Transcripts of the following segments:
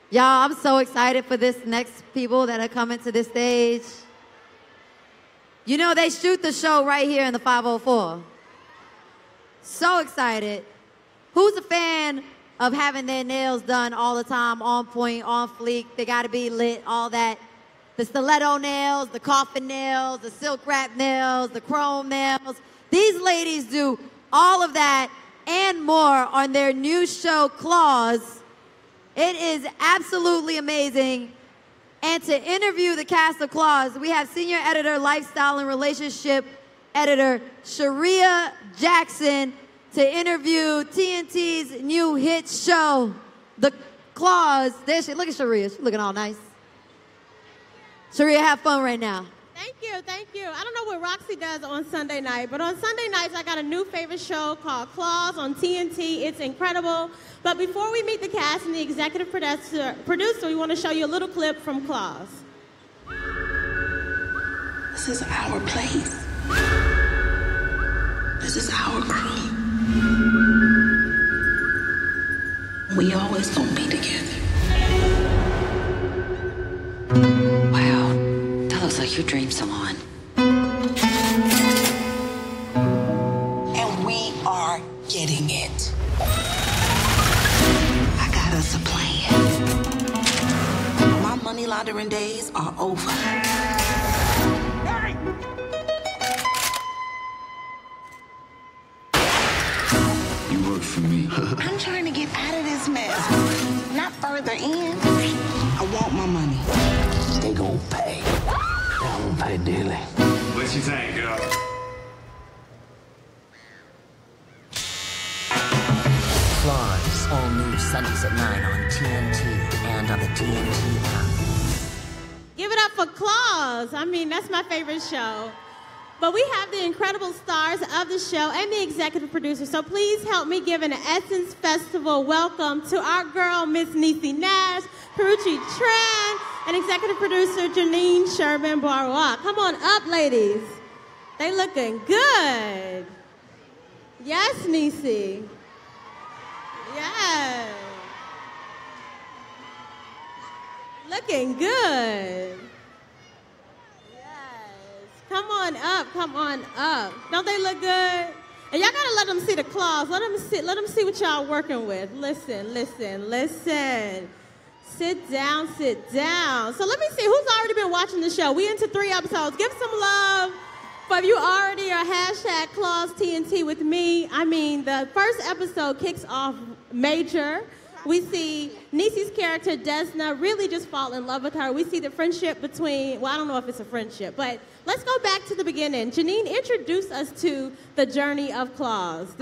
Y'all, I'm so excited for this next people that are coming to this stage. You know, they shoot the show right here in the 504. So excited. Who's a fan of having their nails done all the time, on point, on fleek? They gotta be lit, all that. The stiletto nails, the coffin nails, the silk wrap nails, the chrome nails. These ladies do all of that and more on their new show, Claws. It is absolutely amazing. And to interview the cast of Claws, we have senior editor, lifestyle and relationship editor, Sharia Jackson, to interview TNT's new hit show, The Claws. There she, look at Sharia, she's looking all nice. Sharia, have fun right now. Thank you, thank you. I don't know what Roxy does on Sunday night, but on Sunday nights I got a new favorite show called Claws on TNT. It's incredible. But before we meet the cast and the executive producer, we want to show you a little clip from Claws. This is our place. This is our crew. We always gonna be together. Wow, that looks like your dream salon. And we are getting it. I got us a plan. My money laundering days are over. Hey! You work for me. I'm trying to get out of this mess, not further in. I want my money. They gon' pay. They gon' pay dearly. What you think, girl? Claws, all new Sundays at 9 on TNT and on the TNT app. Give it up for Claws. I mean, that's my favorite show. But we have the incredible stars of the show and the executive producer. So please help me give an Essence Festival welcome to our girl, Miss Niecy Nash, Karrueche Tran, and executive producer Janine Sherman Barrois. Come on up, ladies. They looking good. Yes, Niecy. Yes. Looking good. Come on up, come on up. Don't they look good? And y'all gotta let them see the claws. Let them see what y'all working with. Listen, listen, listen. Sit down, sit down. So let me see, who's already been watching the show? We into 3 episodes. Give some love for if you already are hashtag Claws TNT with me. I mean, the first episode kicks off major. We see Niecy's character, Desna, really just fall in love with her. We see the friendship between, well, I don't know if it's a friendship, but let's go back to the beginning. Janine, introduce us to the journey of Claws.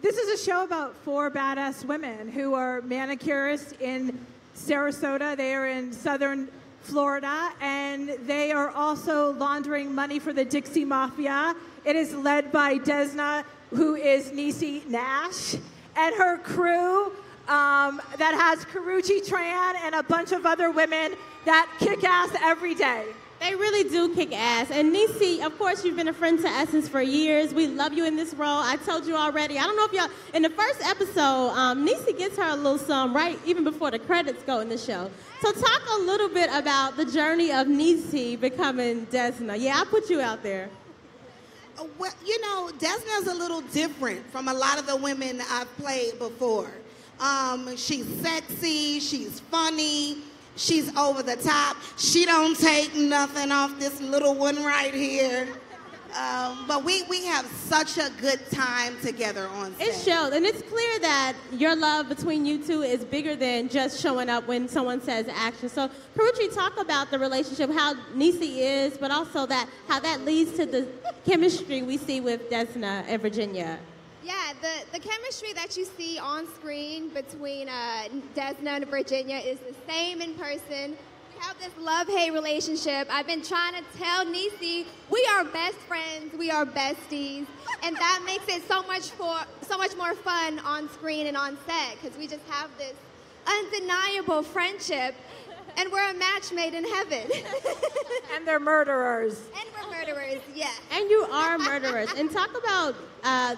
This is a show about 4 badass women who are manicurists in Sarasota. They are in southern Florida, and they are also laundering money for the Dixie Mafia. It is led by Desna, who is Niecy Nash, and her crew, that has Karrueche Tran and a bunch of other women that kick ass every day. They really do kick ass. And Niecy, of course, you've been a friend to Essence for years. We love you in this role. I told you already. I don't know if y'all, in the first episode, Niecy gets her a little sum right even before the credits go in the show. So talk a little bit about the journey of Niecy becoming Desna. Yeah, I put you out there. Well, you know, Desna's a little different from a lot of the women I've played before. She's sexy, she's funny, she's over the top. She don't take nothing off this little one right here. But we have such a good time together on set. It shows, and it's clear that your love between you two is bigger than just showing up when someone says action. So, Karrueche, talk about the relationship, how Niecy is, but also how that leads to the chemistry we see with Desna and Virginia. Yeah, the chemistry that you see on screen between Desna and Virginia is the same in person. We have this love-hate relationship. I've been trying to tell Niecy we are best friends, we are besties, and that makes it so much more fun on screen and on set because we just have this undeniable friendship, and we're a match made in heaven. And they're murderers. And we're murderers, yes. And you are murderers. And talk about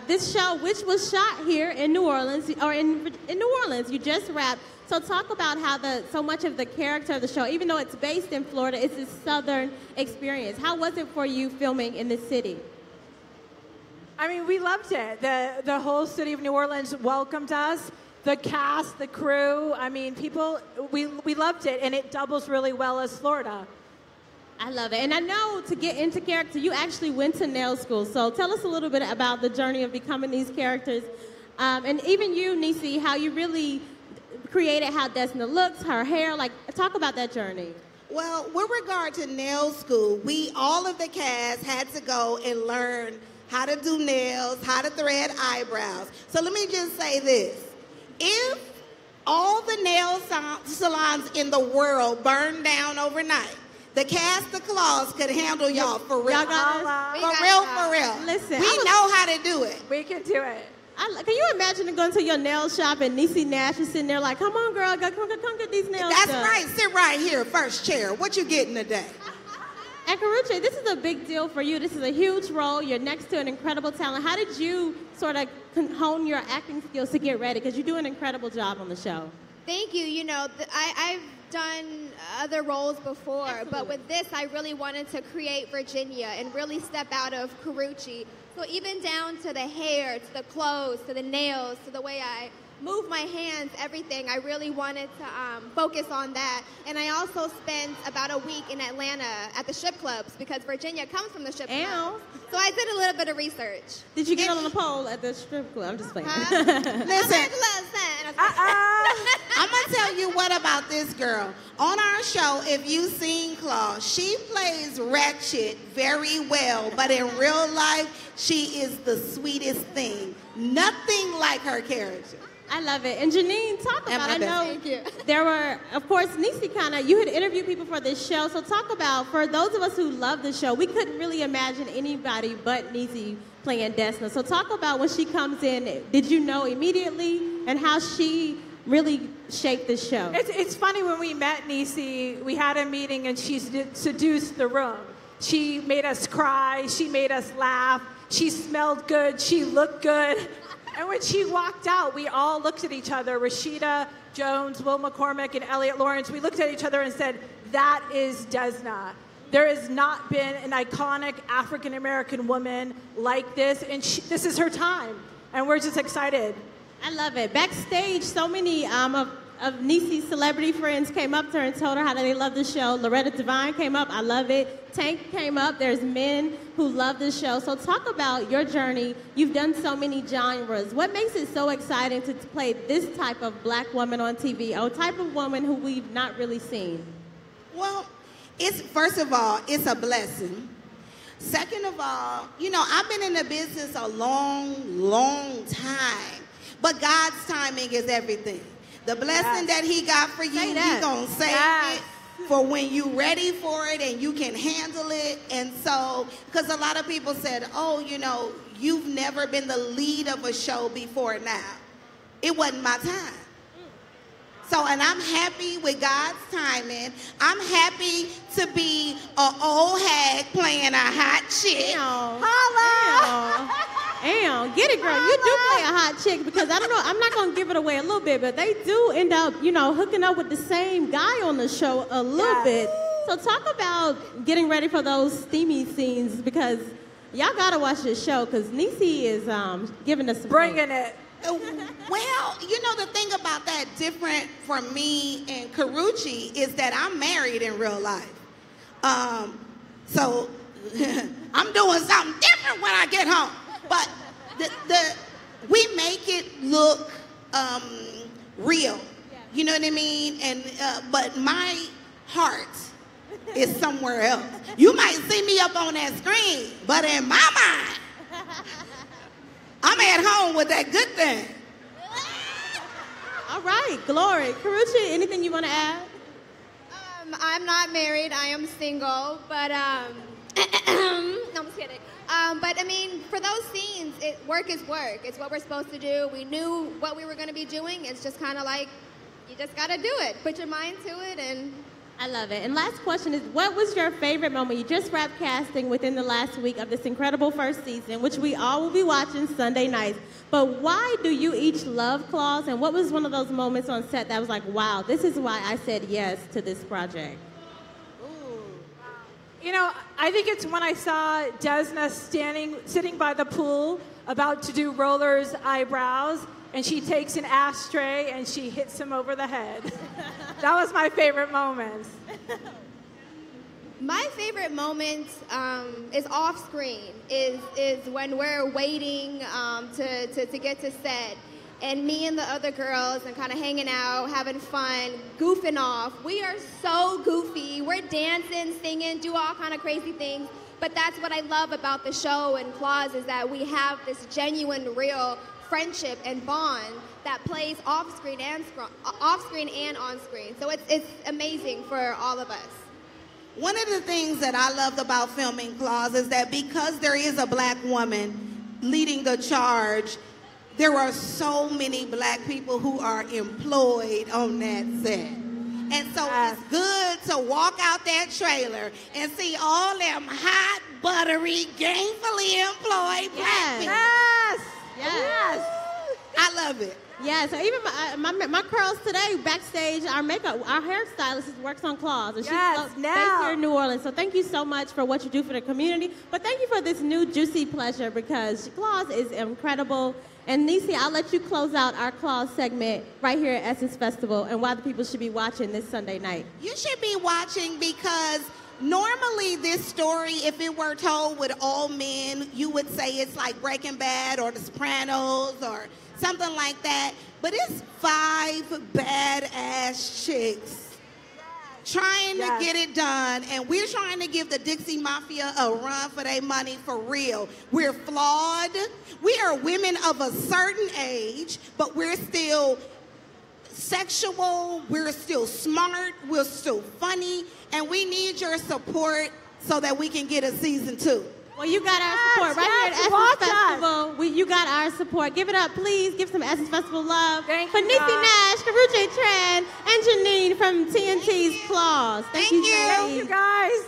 this show, which was shot here in New Orleans, or in New Orleans. You just wrapped. So talk about how so much of the character of the show, even though it's based in Florida, it's this Southern experience. How was it for you filming in this city? I mean, we loved it. The whole city of New Orleans welcomed us. The cast, the crew, I mean, people, we loved it, and it doubles really well as Florida. I love it. And I know to get into character, you actually went to nail school. So tell us a little bit about the journey of becoming these characters. And even you, Niecy, how you really created how Desna looks, her hair. Like, talk about that journey. Well, with regard to nail school, all of the cast had to go and learn how to do nails, how to thread eyebrows. So let me just say this. If all the nail salons in the world burned down overnight, the cast of claws could handle y'all for real. Y'all got For real. Listen, we know how to do it. We can do it. Can you imagine going to your nail shop and Niecy Nash is sitting there like, come on, girl, come get these nails That's done. right. Sit right here, first chair. What you getting today? And Karrueche, this is a big deal for you. This is a huge role. You're next to an incredible talent. How did you sort of hone your acting skills to get ready? Because you do an incredible job on the show. Thank you. You know, I've done other roles before, Absolutely. but with this, I really wanted to create Virginia and really step out of Karrueche. So even down to the hair, to the clothes, to the nails, to the way I move my hands, everything, I really wanted to focus on that. And I also spent about a week in Atlanta at the strip clubs because Virginia comes from the strip clubs. So I did a little bit of research. Did you get on the pole at the strip club? I'm just playing. Listen. I'm going to tell you what about this girl. On our show, if you've seen Claw, she plays ratchet very well, but in real life, she is the sweetest thing. Nothing like her character. I love it. And Janine, talk about, I know Thank you. there were, of course, Niecy you had interviewed people for this show, so talk about, for those of us who love the show, we couldn't really imagine anybody but Niecy playing Desna. So talk about when she comes in, did you know immediately, and how she really shaped the show? It's funny, when we met Niecy, we had a meeting and she seduced the room. She made us cry, she made us laugh, she smelled good, she looked good. And when she walked out, we all looked at each other, Rashida Jones, Will McCormick, and Elliot Lawrence. We looked at each other and said, that is Desna. There has not been an iconic African-American woman like this, and this is her time. And we're just excited. I love it. Backstage, so many of Niecy's celebrity friends came up to her and told her how they love the show. Loretta Devine came up. I love it. Tank came up. There's men who love the show. So talk about your journey. You've done so many genres. What makes it so exciting to play this type of black woman on TV, a type of woman who we've not really seen? Well, first of all, it's a blessing. Second of all, you know, I've been in the business a long, long time. But God's timing is everything. The blessing that he got for you, he's going to save it for when you're ready for it and you can handle it. And so, because a lot of people said, oh, you know, you've never been the lead of a show before now. It wasn't my time. So, and I'm happy with God's timing. I'm happy to be an old hag playing a hot chick. Holla! Get it, girl. You do play a hot chick, because I don't know, I'm not going to give it away a little bit, but they do end up, you know, hooking up with the same guy on the show a little bit. So talk about getting ready for those steamy scenes, because y'all got to watch this show, because Niecy is giving us some bringing it. Well, you know, the thing about that different from me and Karrueche is that I'm married in real life. So I'm doing something different when I get home. But we make it look real. You know what I mean? And but my heart is somewhere else. You might see me up on that screen, but in my mind, I'm at home with that good thing. All right, glory. Karrueche, anything you want to add? I'm not married. I am single, but no, I'm just kidding. But I mean, for those scenes, work is work. It's what we're supposed to do. We knew what we were going to be doing. It's just kind of like, you just got to do it. Put your mind to it, and I love it. And last question is, what was your favorite moment? You just wrapped casting within the last week of this incredible first season, which we all will be watching Sunday nights. But why do you each love Claws? And what was one of those moments on set that was like, wow, this is why I said yes to this project? You know, I think it's when I saw Desna sitting by the pool, about to do Roller's eyebrows, and she takes an ashtray and she hits him over the head. That was my favorite moment. My favorite moment is off screen, is when we're waiting to get to set. And me and the other girls and kind of hanging out, having fun, goofing off. We are so goofy. We're dancing, singing, do all kind of crazy things. But that's what I love about the show and Claws, is that we have this genuine, real friendship and bond that plays off screen and on screen. So it's amazing for all of us. One of the things that I loved about filming Claws is that because there is a black woman leading the charge, there are so many black people who are employed on that set. And so it's good to walk out that trailer and see all them hot, buttery, gainfully employed black people. Yes. I love it. Yeah, so even my curls today, backstage, our hairstylist works on Claws. And she's based here in New Orleans. So thank you so much for what you do for the community. But thank you for this new juicy pleasure, because Claws is incredible. And Niecy, I'll let you close out our Claws segment right here at Essence Festival and why the people should be watching this Sunday night. You should be watching because normally this story, if it were told with all men, you would say it's like Breaking Bad or The Sopranos or something like that. But it's 5 badass chicks trying to get it done, and we're trying to give the Dixie Mafia a run for their money for real. We're flawed. We are women of a certain age, but we're still sexual, we're still smart, we're still funny, and we need your support so that we can get a season 2. Well, you got our support right here at Essence Festival. You got our support. Give it up, please. Give some Essence Festival love for Niecy Nash, Karrueche Tran, and Janine from TNT's Claws. Thank you. Thank you, guys.